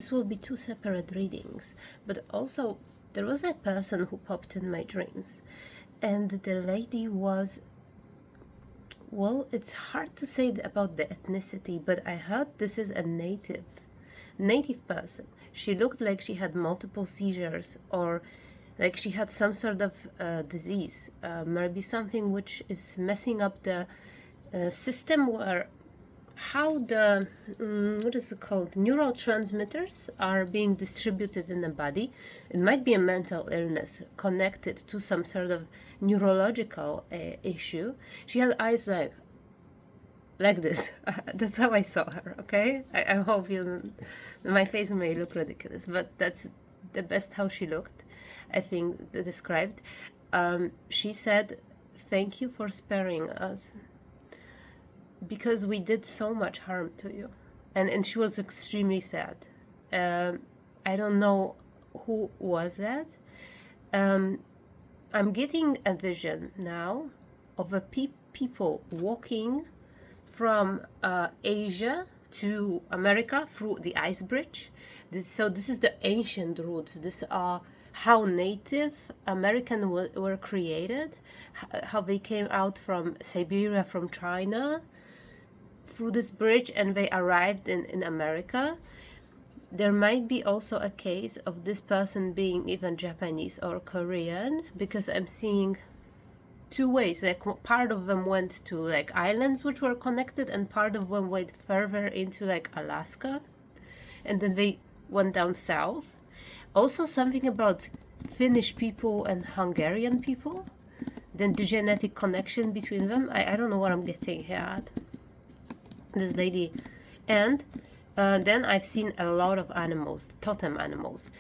This will be two separate readings, but also there was a person who popped in my dreams, and the lady was, well, it's hard to say about the ethnicity, but I heard this is a native person. She looked like she had multiple seizures, or like she had some sort of disease, maybe something which is messing up the system where how the what is it called, neurotransmitters are being distributed in the body. It might be a mental illness connected to some sort of neurological issue. She had eyes like this. That's how I saw her. Okay, I hope you, my face may look ridiculous, but that's the best how she looked, I think, described. She said, "Thank you for sparing us, because we did so much harm to you." And she was extremely sad. I don't know who was that. I'm getting a vision now of a people walking from Asia to America through the ice bridge. This is the ancient roots. These are how Native American were created, how they came out from Siberia, from China, through this bridge, and they arrived in America. There might be also a case of this person being even Japanese or Korean, because I'm seeing two ways. Like part of them went to like islands which were connected, and part of them went further into like Alaska, and then they went down south. Also something about Finnish people and Hungarian people, then the genetic connection between them. I don't know what I'm getting here at. This lady. And then I've seen a lot of animals, totem animals.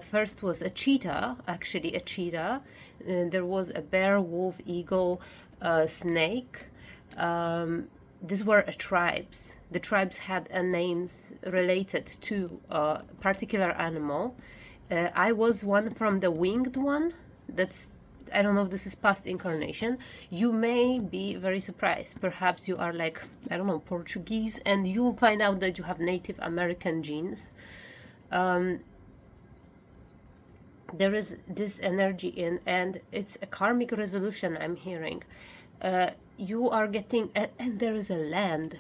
First was a cheetah, actually a cheetah. There was a bear, wolf, eagle, snake. These were tribes. The tribes had names related to a particular animal. I was one from the winged one. I don't know if this is past incarnation. You may be very surprised. Perhaps you are like, I don't know, Portuguese, and you find out that you have Native American genes. There is this energy in, and it's a karmic resolution I'm hearing. You are getting, and there is a land.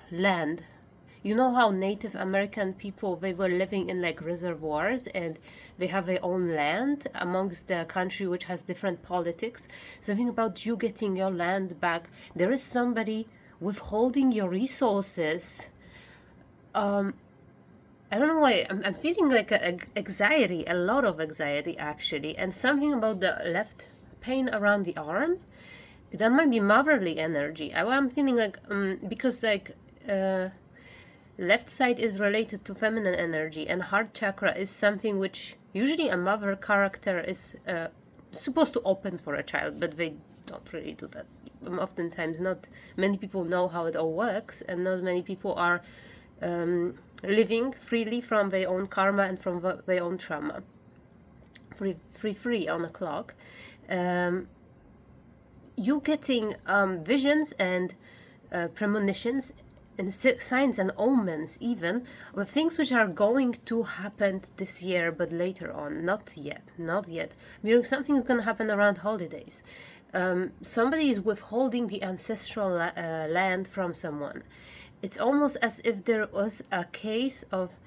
You know how Native American people, they were living in like reservoirs, and they have their own land amongst the country which has different politics. Something about you getting your land back. There is somebody withholding your resources. I don't know why. I'm feeling like anxiety, a lot of anxiety actually, and something about the left pain around the arm. That might be motherly energy. I'm feeling like because like left side is related to feminine energy, and heart chakra is something which usually a mother character is supposed to open for a child, but they don't really do that. Oftentimes, not many people know how it all works, and not many people are living freely from their own karma and from their own trauma. Free on the clock. You getting visions and premonitions and signs and omens, even of things which are going to happen this year, but later on. Not yet. Meaning something is going to happen around holidays. Somebody is withholding the ancestral land from someone. It's almost as if there was a case of,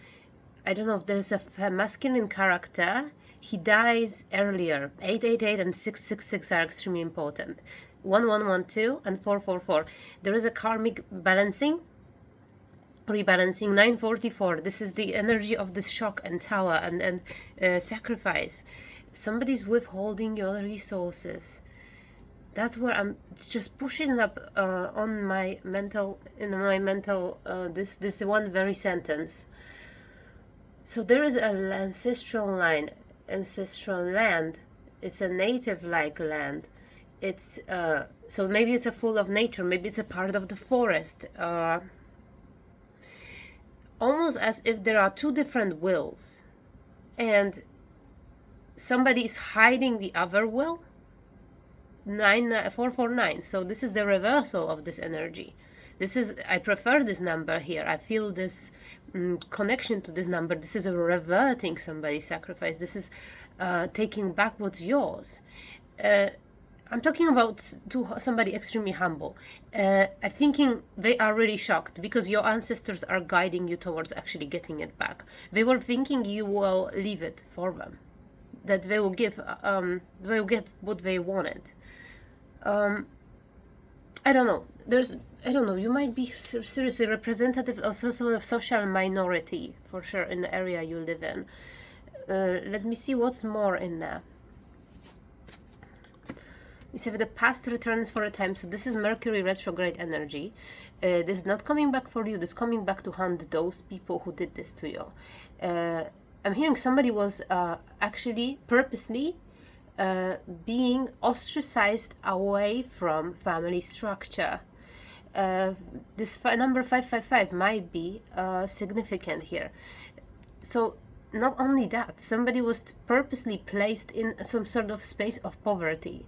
I don't know, if there's a masculine character, he dies earlier. 888 and 666 are extremely important. 1112 and 444. There is a karmic rebalancing. 944. This is the energy of this shock and tower and sacrifice. Somebody's withholding your resources. That's where I'm just pushing up on my mental, this one very sentence. So there is an ancestral line, ancestral land. It's a native-like land. It's so maybe it's a full of nature. Maybe it's a part of the forest. Almost as if there are two different wills, and somebody is hiding the other will. 449. So this is the reversal of this energy. This is, I prefer this number here. I feel this connection to this number. This is a reverting somebody's sacrifice. This is taking back what's yours. I'm talking about to somebody extremely humble. I'm thinking they are really shocked because your ancestors are guiding you towards actually getting it back. They were thinking you will leave it for them, that they will give, they will get what they wanted. I don't know. I don't know. You might be seriously representative of some sort of social minority for sure in the area you live in. Let me see what's more in there. We say the past returns for a time, so this is Mercury retrograde energy. This is not coming back for you. This is coming back to hunt those people who did this to you. I'm hearing somebody was actually purposely being ostracized away from family structure. This number 555 might be significant here. So not only that, somebody was purposely placed in some sort of space of poverty.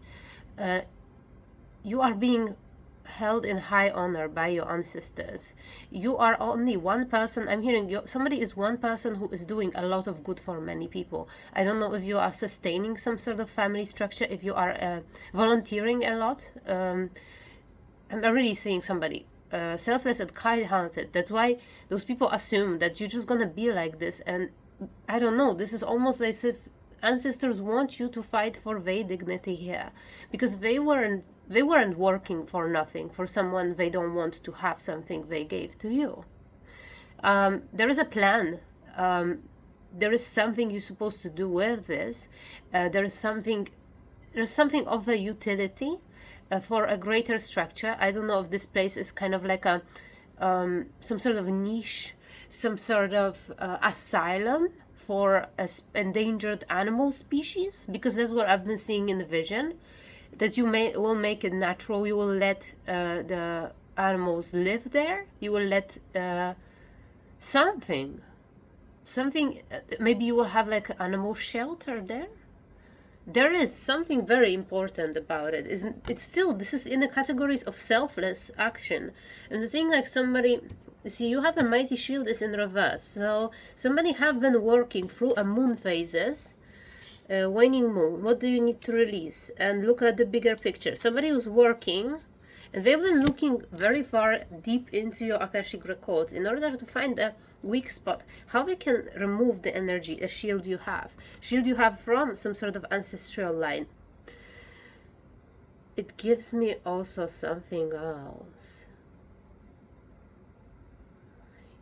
You are being held in high honor by your ancestors. You are only one person. I'm hearing somebody is one person who is doing a lot of good for many people. I don't know if you are sustaining some sort of family structure, if you are volunteering a lot. I'm really seeing somebody selfless and kind-hearted. That's why those people assume that you're just gonna be like this. And I don't know, this is almost as if ancestors want you to fight for their dignity here, because they weren't working for nothing, for someone they don't want to have something they gave to you. There is a plan. There is something you're supposed to do with this. There's something of the utility for a greater structure. I don't know if this place is kind of like a some sort of niche, some sort of asylum for endangered animal species, because that's what I've been seeing in the vision, that you will make it natural. You will let the animals live there. You will let something, maybe you will have like an animal shelter there. There is something very important about it. It's still, this is in the categories of selfless action. And the thing, like somebody, see, you have a mighty shield is in reverse. So somebody have been working through a moon phases, waning moon. What do you need to release? And look at the bigger picture. Somebody was working, and they've been looking very far deep into your Akashic records in order to find a weak spot, how we can remove the energy, a shield you have from some sort of ancestral line. It gives me also something else.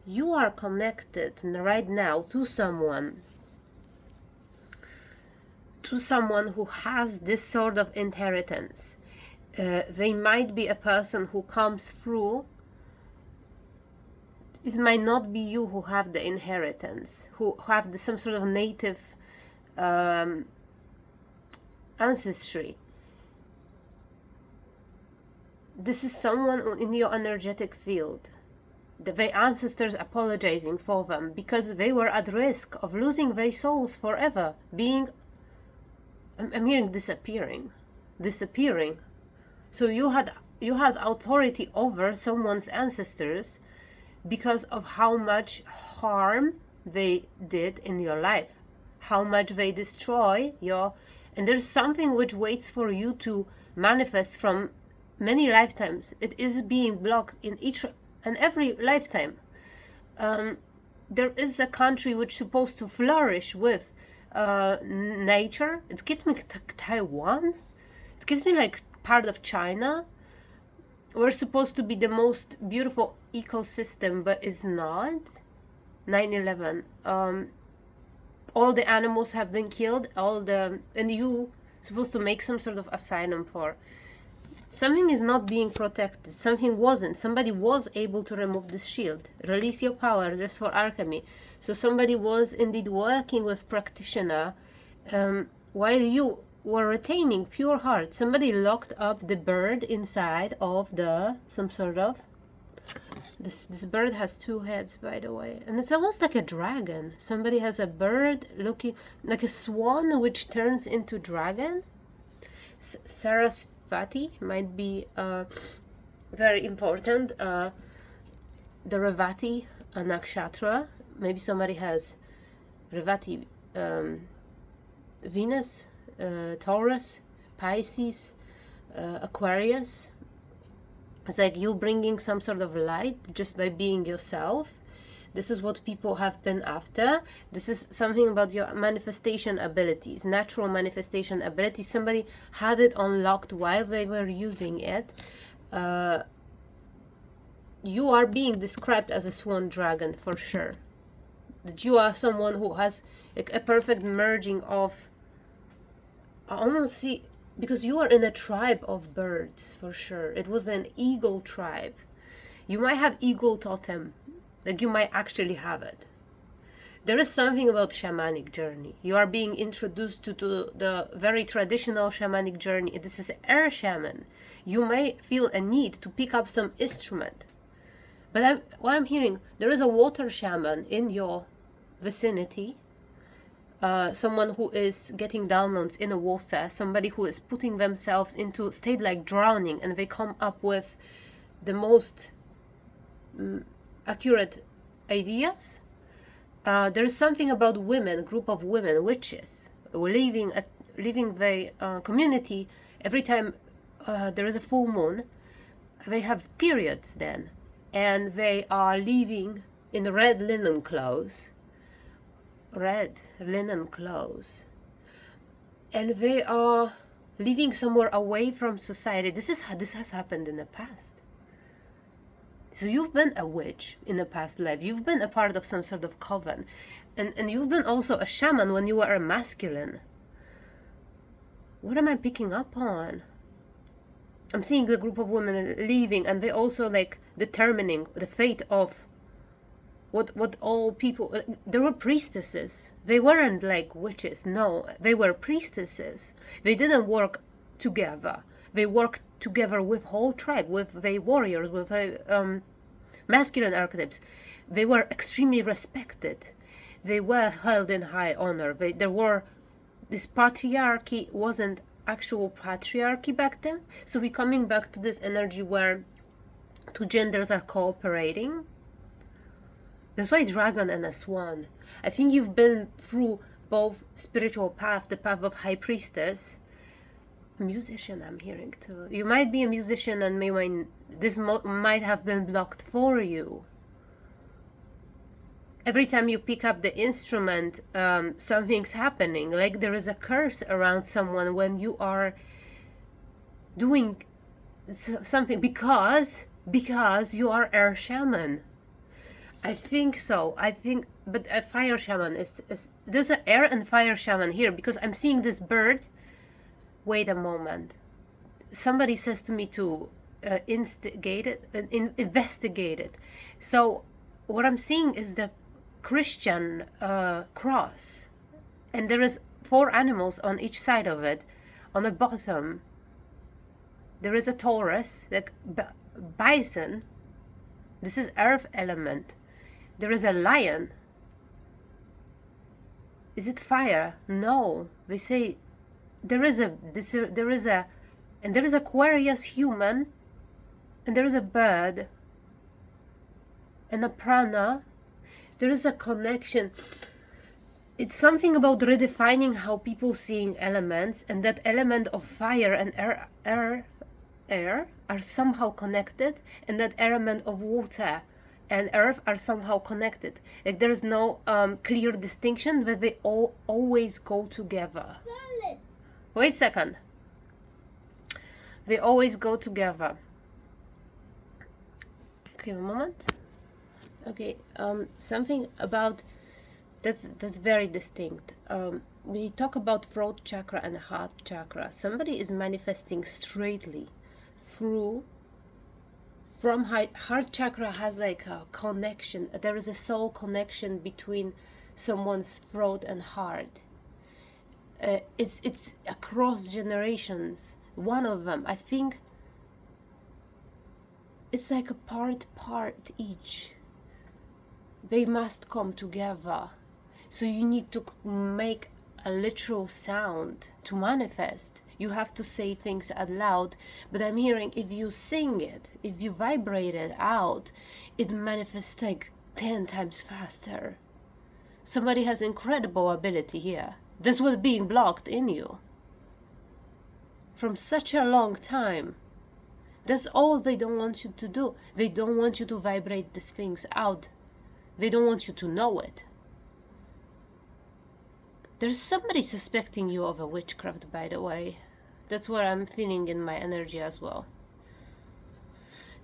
You are connected right now to someone who has this sort of inheritance. They might be a person who comes through. It might not be you who have the inheritance, who have some sort of native ancestry. This is someone in your energetic field. The ancestors apologizing for them because they were at risk of losing their souls forever, I'm hearing disappearing. So you had authority over someone's ancestors because of how much harm they did in your life, how much they destroy and there's something which waits for you to manifest from many lifetimes. It is being blocked in each and every lifetime. There is a country which is supposed to flourish with nature. It gives me Taiwan. It gives me like part of China. We're supposed to be the most beautiful ecosystem, but it's not. 9/11. All the animals have been killed. And you supposed to make some sort of asylum for. Something is not being protected. Something wasn't. Somebody was able to remove this shield. Release your power. There's for alchemy. So somebody was indeed working with practitioner while you were retaining pure heart. Somebody locked up the bird inside of some sort of. This bird has two heads, by the way, and it's almost like a dragon. Somebody has a bird looking like a swan, which turns into dragon. Sarasvati might be very important. The Revati nakshatra. Maybe somebody has Revati, Venus, Taurus, Pisces, Aquarius. It's like you bringing some sort of light just by being yourself. This is what people have been after. This is something about your manifestation abilities, natural manifestation abilities. Somebody had it unlocked while they were using it. You are being described as a swan dragon for sure. That you are someone who has like a perfect merging of, I almost see, because you are in a tribe of birds for sure. It was an eagle tribe. You might have eagle totem. Like you might actually have it. There is something about shamanic journey. You are being introduced to the very traditional shamanic journey. This is air shaman. You may feel a need to pick up some instrument. But what I'm hearing, there is a water shaman in your vicinity. Someone who is getting downloads in the water. Somebody who is putting themselves into a state like drowning, and they come up with the most accurate ideas. There's something about women, a group of women, witches, leaving the community every time there is a full moon. They have periods then, and they are leaving in red linen clothes, and they are living somewhere away from society. This has happened in the past. So you've been a witch in a past life. You've been a part of some sort of coven. And you've been also a shaman when you were a masculine. What am I picking up on? I'm seeing the group of women leaving, and they also like determining the fate of what all people. There were priestesses. They weren't like witches. No, they were priestesses. They didn't work together. They worked together with whole tribe, with the warriors, with masculine archetypes. They were extremely respected. They were held in high honor. This patriarchy wasn't actual patriarchy back then. So we're coming back to this energy where two genders are cooperating. That's why dragon and a swan. I think you've been through both spiritual path, the path of high priestess. Musician, I'm hearing too. You might be a musician, and this might have been blocked for you. Every time you pick up the instrument, something's happening. Like there is a curse around someone when you are doing something because you are air shaman. I think so. But a fire shaman is there's an air and fire shaman here, because I'm seeing this bird. Wait a moment. Somebody says to me to investigate it. So what I'm seeing is the Christian cross, and there is 4 animals on each side of it. On the bottom, there is a Taurus, like bison. This is earth element. There is a lion. Is it fire? No. They say there is Aquarius human, and there is a bird, and a prana. There is a connection. It's something about redefining how people seeing elements, and that element of fire and air are somehow connected, and that element of water and earth are somehow connected. Like there is no clear distinction, that they all always go together. Wait a second. They always go together. Okay, a moment. Okay, something about that's very distinct. We talk about throat chakra and heart chakra. Somebody is manifesting straightly from heart chakra has like a connection. There is a soul connection between someone's throat and heart. It's across generations. One of them, I think, it's like a part each. They must come together. So you need to make a literal sound to manifest. You have to say things out loud. But I'm hearing if you sing it, if you vibrate it out, it manifests like 10 times faster. Somebody has incredible ability here. That's what's being blocked in you. From such a long time. That's all they don't want you to do. They don't want you to vibrate these things out. They don't want you to know it. There's somebody suspecting you of a witchcraft, by the way. That's what I'm feeling in my energy as well.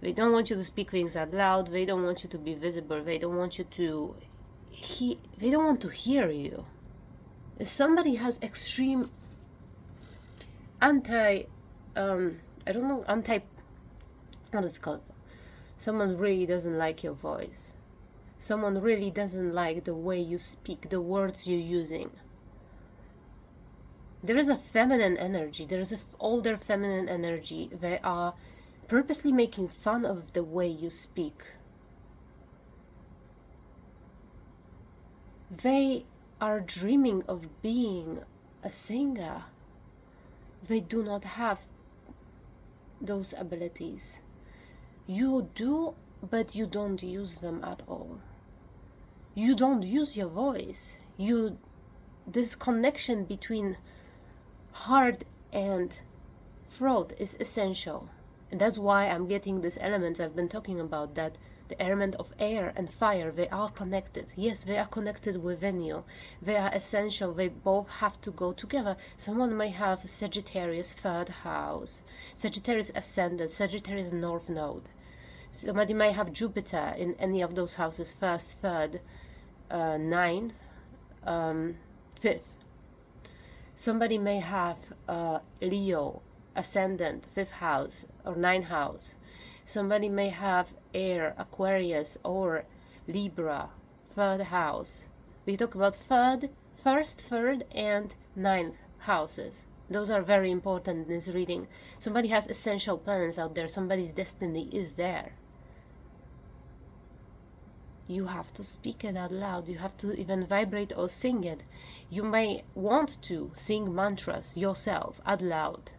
They don't want you to speak things out loud. They don't want you to be visible. They don't want you to... they don't want to hear you. Somebody has extreme I don't know, what is it called? Someone really doesn't like your voice. Someone really doesn't like the way you speak, the words you're using. There is a feminine energy. There is an older feminine energy. They are purposely making fun of the way you speak. They are dreaming of being a singer. They do not have those abilities. You do, but you don't use them at all. You don't use your voice. This connection between heart and throat is essential. And that's why I'm getting these elements I've been talking about, that the element of air and fire, they are connected. Yes, they are connected within you. They are essential. They both have to go together. Someone may have Sagittarius 3rd house, Sagittarius ascendant, Sagittarius north node. Somebody may have Jupiter in any of those houses, 1st, 3rd, 9th, 5th. Somebody may have Leo ascendant 5th house or 9th house. Somebody may have air, Aquarius or Libra 3rd house. We talk about 1st, 3rd and 9th houses. Those are very important in this reading. Somebody has essential planets out there. Somebody's destiny is there. You have to speak it out loud. You have to even vibrate or sing it. You may want to sing mantras yourself out loud.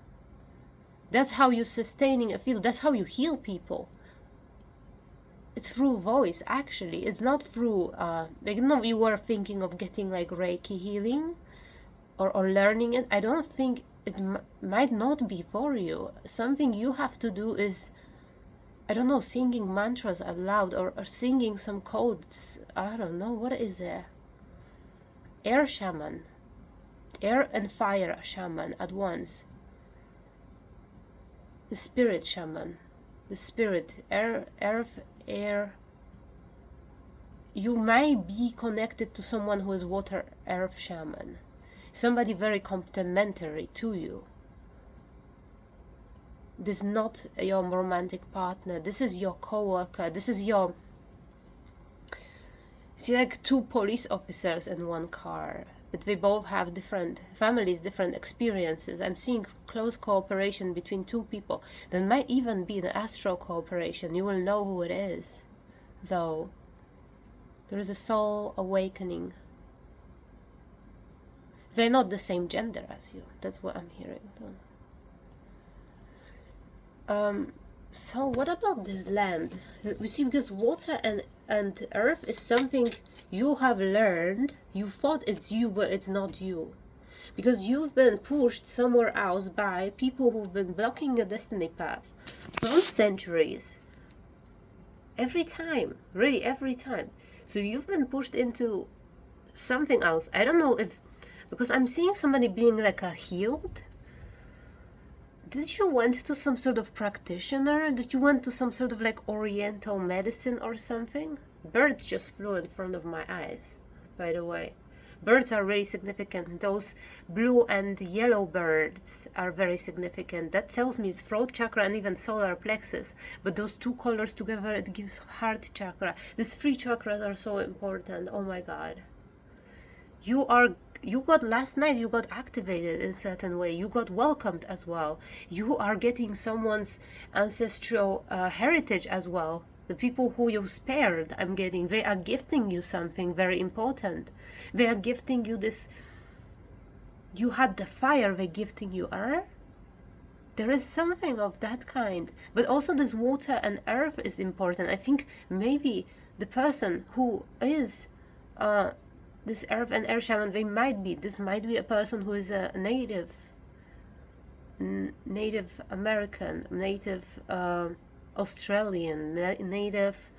That's how you're sustaining a field. That's how you heal people. It's through voice, actually. It's not through, you were thinking of getting like Reiki healing or learning it. I don't think it might not be for you. Something you have to do is, I don't know, singing mantras out loud or singing some codes. I don't know, what is it? Air shaman. Air and fire shaman at once. The spirit shaman. The spirit. Earth, air. You may be connected to someone who is water earth shaman. Somebody very complementary to you. This is not your romantic partner. This is your co-worker. This is your... See, like 2 police officers in one car. But they both have different families, different experiences. I'm seeing close cooperation between 2 people. There might even be an astral cooperation. You will know who it is. Though, there is a soul awakening. They're not the same gender as you. That's what I'm hearing. So what about this land? You see, because water and earth is something you have learned. You thought it's you, but it's not you. Because you've been pushed somewhere else by people who've been blocking your destiny path for centuries. Every time, really every time. So you've been pushed into something else. I don't know if, because I'm seeing somebody being like a healed. Did you went to some sort of practitioner? Did you went to some sort of like oriental medicine or something? Birds just flew in front of my eyes, by the way. Birds are really significant. Those blue and yellow birds are very significant. That tells me it's throat chakra and even solar plexus. But those 2 colors together, it gives heart chakra. These 3 chakras are so important. Oh my God. Last night you got activated in a certain way. You got welcomed as well. You are getting someone's ancestral heritage as well. The people who you spared, I'm getting, they are gifting you something very important. They are gifting you this. You had the fire, they're gifting you air. There is something of that kind. But also this water and earth is important. I think maybe the person who is this earth and air shaman, this might be a person who is a Native American, Native Australian, Native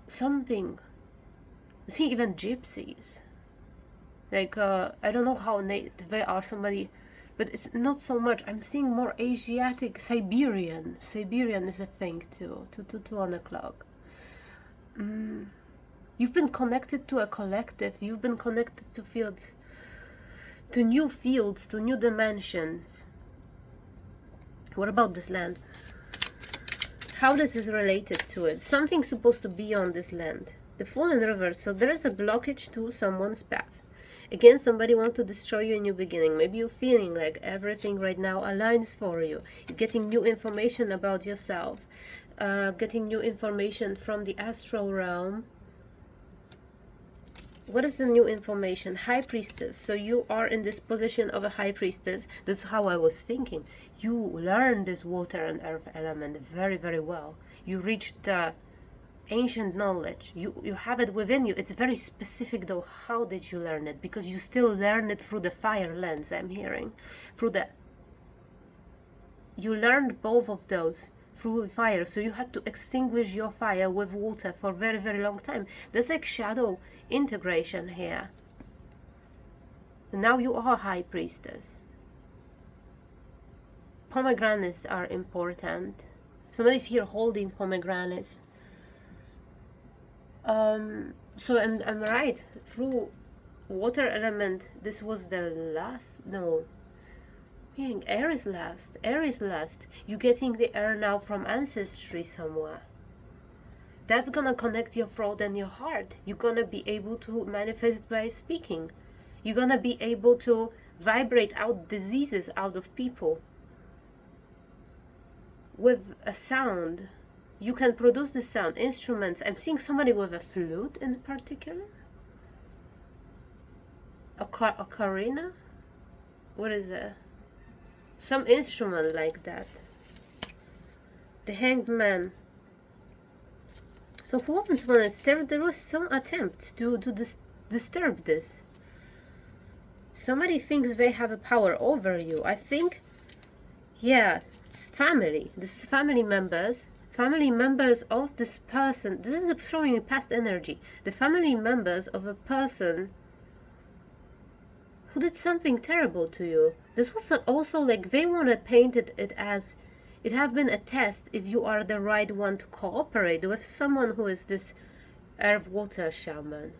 something. See, even gypsies. Like, I don't know how they are somebody, but it's not so much. I'm seeing more Asiatic, Siberian. Siberian is a thing too, to 1 o'clock. You've been connected to a collective. You've been connected to fields, to new dimensions. What about this land? How this is related to it? Something's supposed to be on this land. The Fallen River. So there is a blockage to someone's path. Again, somebody wants to destroy you in your beginning. Maybe you're feeling like everything right now aligns for you. You're getting new information about yourself. Getting new information from the astral realm. What is the new information? High Priestess. So you are in this position of a High Priestess. That's how I was thinking. You learn this water and earth element very, very well. You reached the ancient knowledge. You have it within you. It's very specific though. How did you learn it? Because you still learn it through the fire lens, I'm hearing. You learned both of those through fire. So you had to extinguish your fire with water for a very, very long time. There's like shadow integration here. And now you are High Priestess. Pomegranates are important. Somebody's here holding pomegranates. So I'm right. Through water element, this was the last. No. Air is last. Air is last. You're getting the air now from ancestry somewhere. That's gonna connect your throat and your heart. You're gonna be able to manifest by speaking. You're gonna be able to vibrate out diseases out of people. With a sound. You can produce the sound. Instruments. I'm seeing somebody with a flute in particular. Ocarina? What is it? Some instrument like that. The Hanged Man. So once there was some attempt to disturb this. Somebody thinks they have a power over you. I think, yeah, it's family. This is family members of this person. This is showing me past energy. The family members of a person who did something terrible to you. This was also like they want to paint it as it have been a test if you are the right one to cooperate with someone who is this earth water shaman.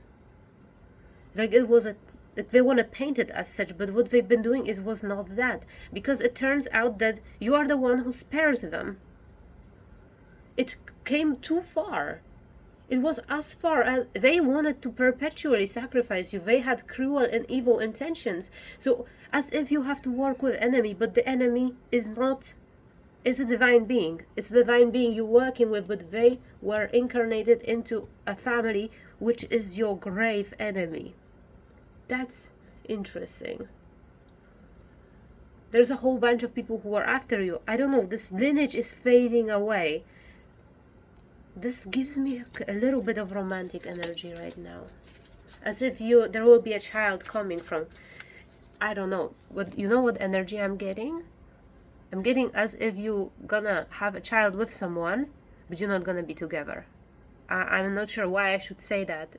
Like it was like they want to paint it as such, but what they've been doing was not that, because it turns out that you are the one who spares them. It came too far. It was as far as they wanted to perpetually sacrifice you. They had cruel and evil intentions. So as if you have to work with enemy, but the enemy is a divine being. It's the divine being you're working with, but they were incarnated into a family which is your grave enemy. That's interesting. There's a whole bunch of people who are after you. I don't know, this lineage is fading away. This gives me a little bit of romantic energy right now. As if there will be a child coming from, I don't know, you know what energy I'm getting? I'm getting as if you're gonna have a child with someone, but you're not gonna be together. I'm not sure why I should say that.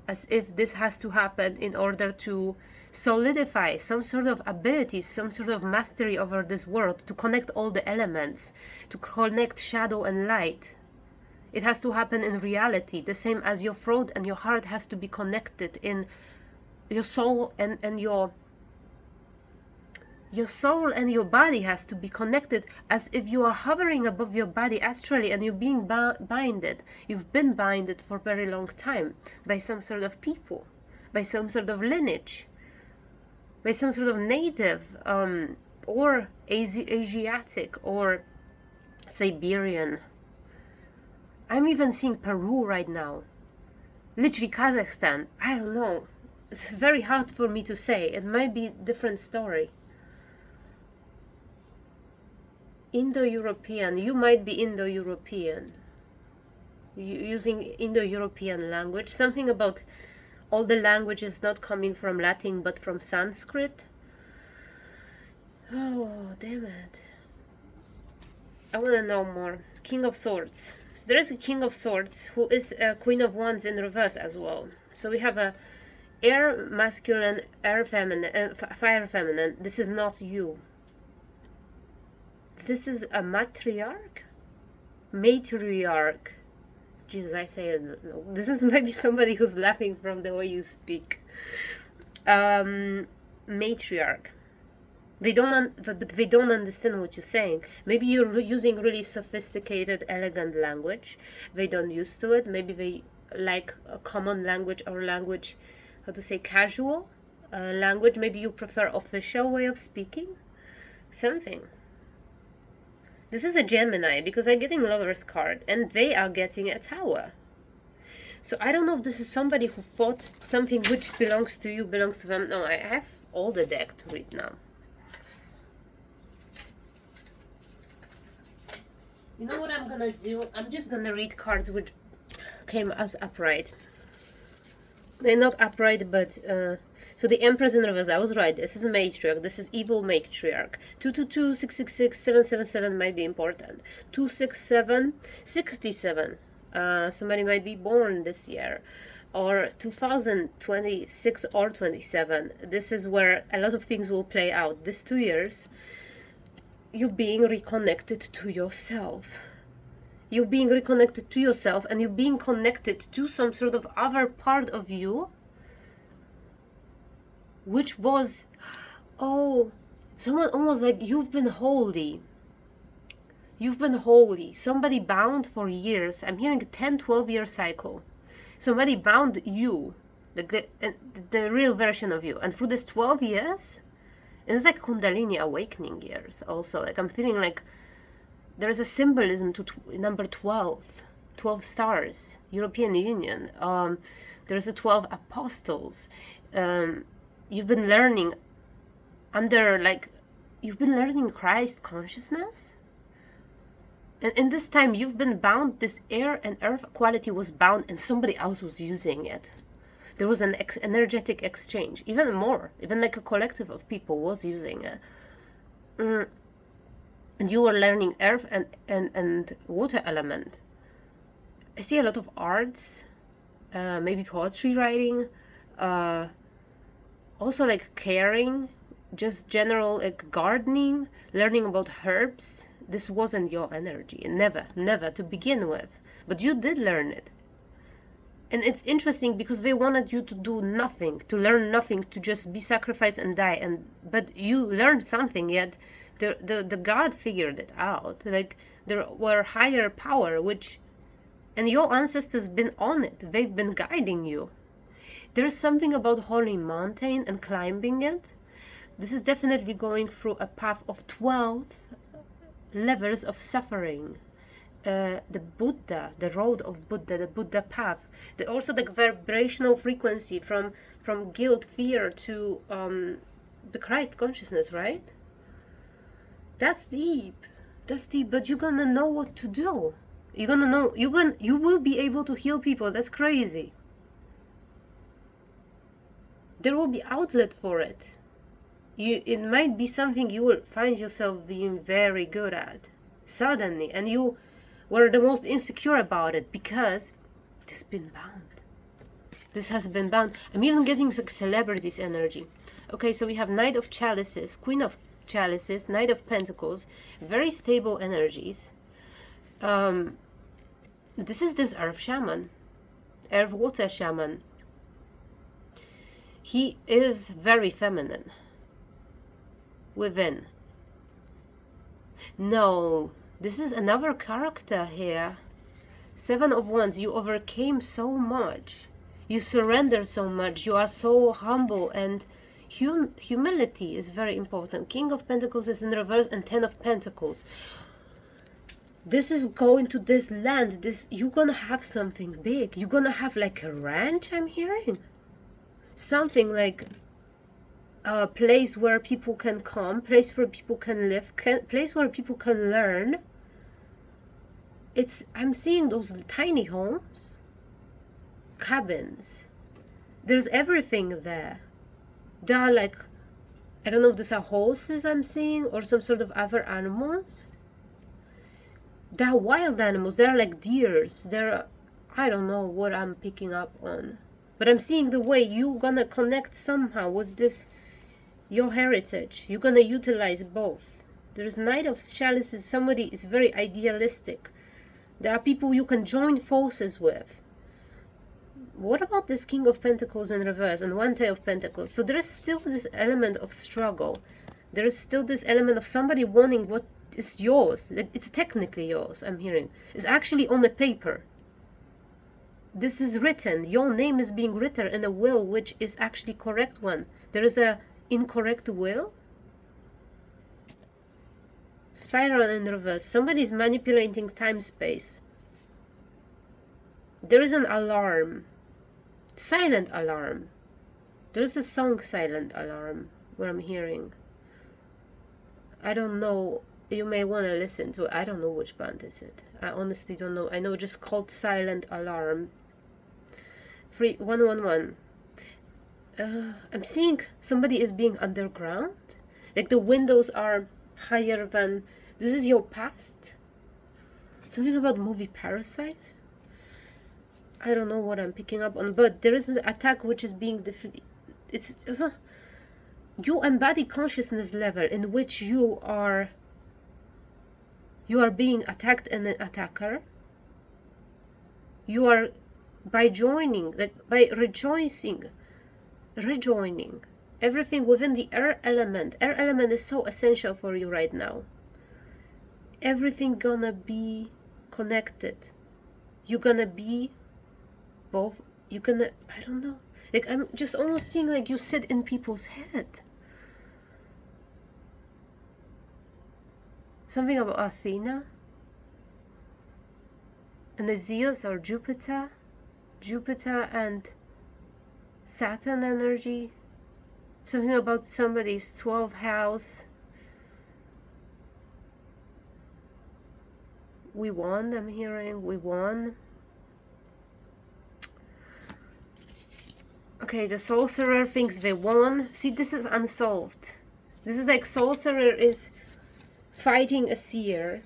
As if this has to happen in order to solidify some sort of ability, some sort of mastery over this world, to connect all the elements, to connect shadow and light. It has to happen in reality, the same as your throat and your heart has to be connected in your soul, and your soul and your body has to be connected, as if you are hovering above your body astrally and you're being binded. You've been binded for a very long time by some sort of people, by some sort of lineage, by some sort of native or Asiatic or Siberian. I'm even seeing Peru right now. Literally Kazakhstan. I don't know. It's very hard for me to say. It might be a different story. Indo-European. You might be Indo-European. Using Indo-European language. Something about all the languages not coming from Latin but from Sanskrit. Oh, damn it. I want to know more. King of Swords. So there is a King of Swords who is a Queen of Wands in reverse as well. So we have a air masculine, air feminine, fire feminine. This is not you. This is a matriarch? Matriarch. Jesus, I say it. This is maybe somebody who's laughing from the way you speak. Matriarch. But they don't understand what you're saying. Maybe you're using really sophisticated, elegant language. They don't used to it. Maybe they like a common language or language, how to say, casual language. Maybe you prefer official way of speaking. Something. This is a Gemini because I'm getting Lover's card and they are getting a Tower. So I don't know if this is somebody who thought something which belongs to you belongs to them. No, I have all the deck to read now. You know what I'm gonna do? I'm just gonna read cards which came as upright. They're not upright, but so the Empress in reverse. I was right. This is a matriarch. This is evil matriarch. 222, 666, 777 might be important. 267, 67. Somebody might be born this year, or 2026 or 27. This is where a lot of things will play out. These 2 years. You being reconnected to yourself. You being reconnected to yourself and you being connected to some sort of other part of you, which was, oh, someone almost like you've been holy. You've been holy. Somebody bound for years. I'm hearing a 10-12 year cycle. Somebody bound you, like the real version of you. And through this 12 years, it's like Kundalini awakening years also. Like I'm feeling like there is a symbolism to number 12. 12 stars. European Union. There's the 12 apostles. You've been learning you've been learning Christ consciousness. And in this time you've been bound, this air and earth quality was bound and somebody else was using it. There was an energetic exchange, even more, even like a collective of people was using it. And you were learning earth and water element. I see a lot of arts, maybe poetry writing, also like caring, just general like gardening, learning about herbs. This wasn't your energy, never to begin with, but you did learn it. And it's interesting because they wanted you to do nothing, to learn nothing, to just be sacrificed and die. But you learned something, yet the God figured it out. Like there were higher power, and your ancestors been on it. They've been guiding you. There's something about Holy Mountain and climbing it. This is definitely going through a path of 12 levels of suffering. The Buddha, the road of Buddha, the Buddha path. Also the vibrational frequency from guilt, fear to the Christ consciousness, right? That's deep. That's deep. But you're gonna know what to do. You're gonna know. You will be able to heal people. That's crazy. There will be outlet for it. It might be something you will find yourself being very good at suddenly, and you were the most insecure about it because this has been bound. This has been bound. I'm even getting like celebrities energy. Okay, so we have Knight of Chalices, Queen of Chalices, Knight of Pentacles, very stable energies. This is this Earth Shaman, Earth Water Shaman. He is very feminine within. No, this is another character here. 7 of Wands. You overcame so much. You surrender so much. You are so humble, and humility is very important. King of Pentacles is in reverse and 10 of Pentacles. This is going to this land. You're gonna have something big. You're gonna have like a ranch, I'm hearing. Something like a place where people can come, place where people can live, place where people can learn. I'm seeing those tiny homes, cabins. There's everything there. There are like, I don't know if these are horses I'm seeing or some sort of other animals. There are wild animals. There are like deers. There are, I don't know what I'm picking up on. But I'm seeing the way you're gonna connect somehow with this, your heritage. You're gonna utilize both. There's Knight of Chalices. Somebody is very idealistic. There are people you can join forces with. What about this King of Pentacles in reverse and One Tail of Pentacles? So there is still this element of struggle. There is still this element of somebody wanting what is yours. It's technically yours, I'm hearing. It's actually on the paper. This is written. Your name is being written in a will which is actually correct one. There is a incorrect will. Spiral in reverse. Somebody is manipulating time-space. There is an alarm. Silent alarm. There is a song, Silent Alarm, what I'm hearing. I don't know. You may want to listen to it. I don't know which band is it. I honestly don't know. I know just called Silent Alarm. 3111. I'm seeing somebody is being underground. Like the windows are higher than... This is your past? Something about movie Parasite? I don't know what I'm picking up on, but there is an attack which is being defeated. It's just a... You embody consciousness level in which you are being attacked and an attacker. You are, by joining, like by rejoining everything within the air element. Air element is so essential for you right now. Everything gonna be connected. You're gonna be both. You're gonna, I don't know. Like, I'm just almost seeing like you sit in people's head. Something about Athena. And the Zeus or Jupiter. Jupiter and Saturn energy. Something about somebody's 12th house. We won, I'm hearing. We won. Okay, the sorcerer thinks they won. See, this is unsolved. This is like sorcerer is fighting a seer.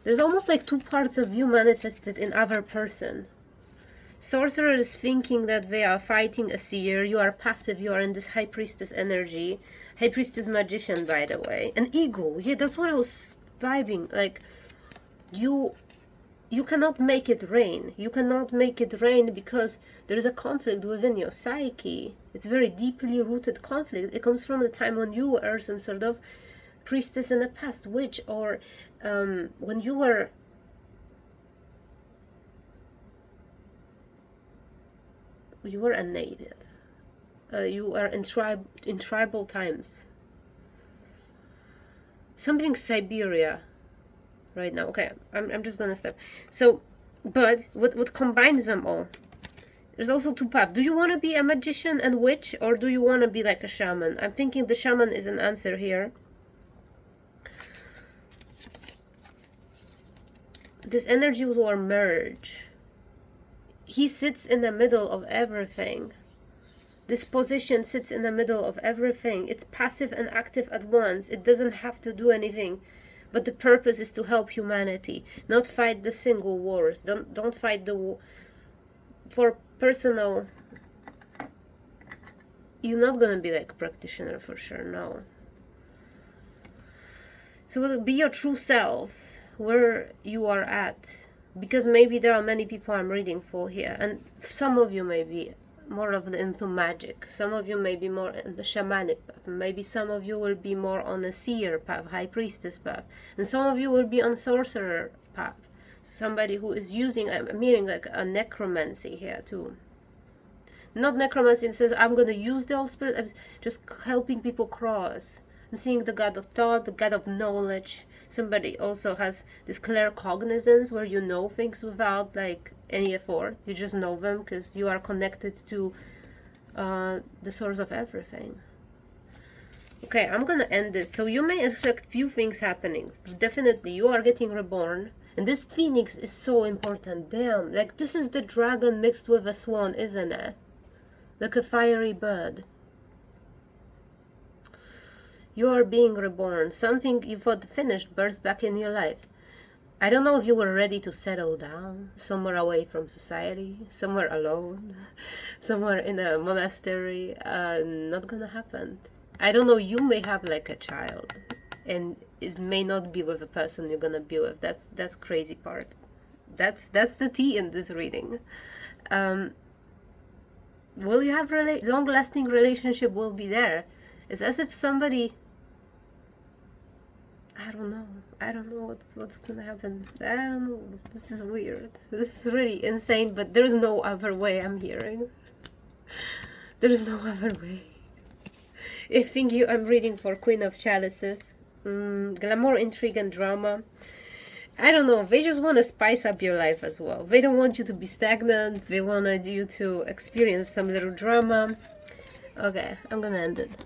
There's almost like two parts of you manifested in other person. Sorcerer is thinking that they are fighting a seer. You are passive. You are in this high priestess energy. High priestess magician, by the way. An ego. Yeah, that's what I was vibing. Like, you cannot make it rain. You cannot make it rain because there is a conflict within your psyche. It's very deeply rooted conflict. It comes from the time when you were some sort of priestess in the past, witch, or when you were a native. You were in tribal times. Something Siberia right now. Okay, I'm just gonna stop. So, but what combines them all? There's also two paths. Do you want to be a magician and witch, or do you want to be like a shaman? I'm thinking the shaman is an answer here. This energy will merge. He sits in the middle of everything. This position sits in the middle of everything. It's passive and active at once. It doesn't have to do anything. But the purpose is to help humanity, not fight the single wars. Don't fight the war. For personal, you're not gonna be like a practitioner for sure, no. So be your true self, where you are at. Because maybe there are many people I'm reading for here, and some of you may be more of into magic. Some of you may be more in the shamanic path. Maybe some of you will be more on a seer path, high priestess path. And some of you will be on sorcerer path. Somebody who is using, I'm hearing like a necromancy here too. Not necromancy, it says I'm going to use the old spirit. I'm just helping people cross. I'm seeing the god of thought, the god of knowledge. Somebody also has this claircognizance where you know things without like any effort. You just know them because you are connected to the source of everything. Okay, I'm gonna end this. So you may expect few things happening. Definitely, you are getting reborn. And this phoenix is so important. Damn, like this is the dragon mixed with a swan, isn't it? Like a fiery bird. You are being reborn. Something you thought finished bursts back in your life. I don't know if you were ready to settle down, somewhere away from society, somewhere alone, somewhere in a monastery. Not gonna happen. I don't know, you may have like a child, and it may not be with the person you're gonna be with. That's crazy part. That's the tea in this reading. Um, will you have long-lasting relationship? Will be there. It's as if somebody, I don't know. I don't know what's gonna happen. I don't know. This is weird. This is really insane, but there's no other way I'm hearing. There's no other way. I think I'm reading for Queen of Chalices. Glamour, intrigue, and drama. I don't know. They just want to spice up your life as well. They don't want you to be stagnant. They want you to experience some little drama. Okay, I'm gonna end it.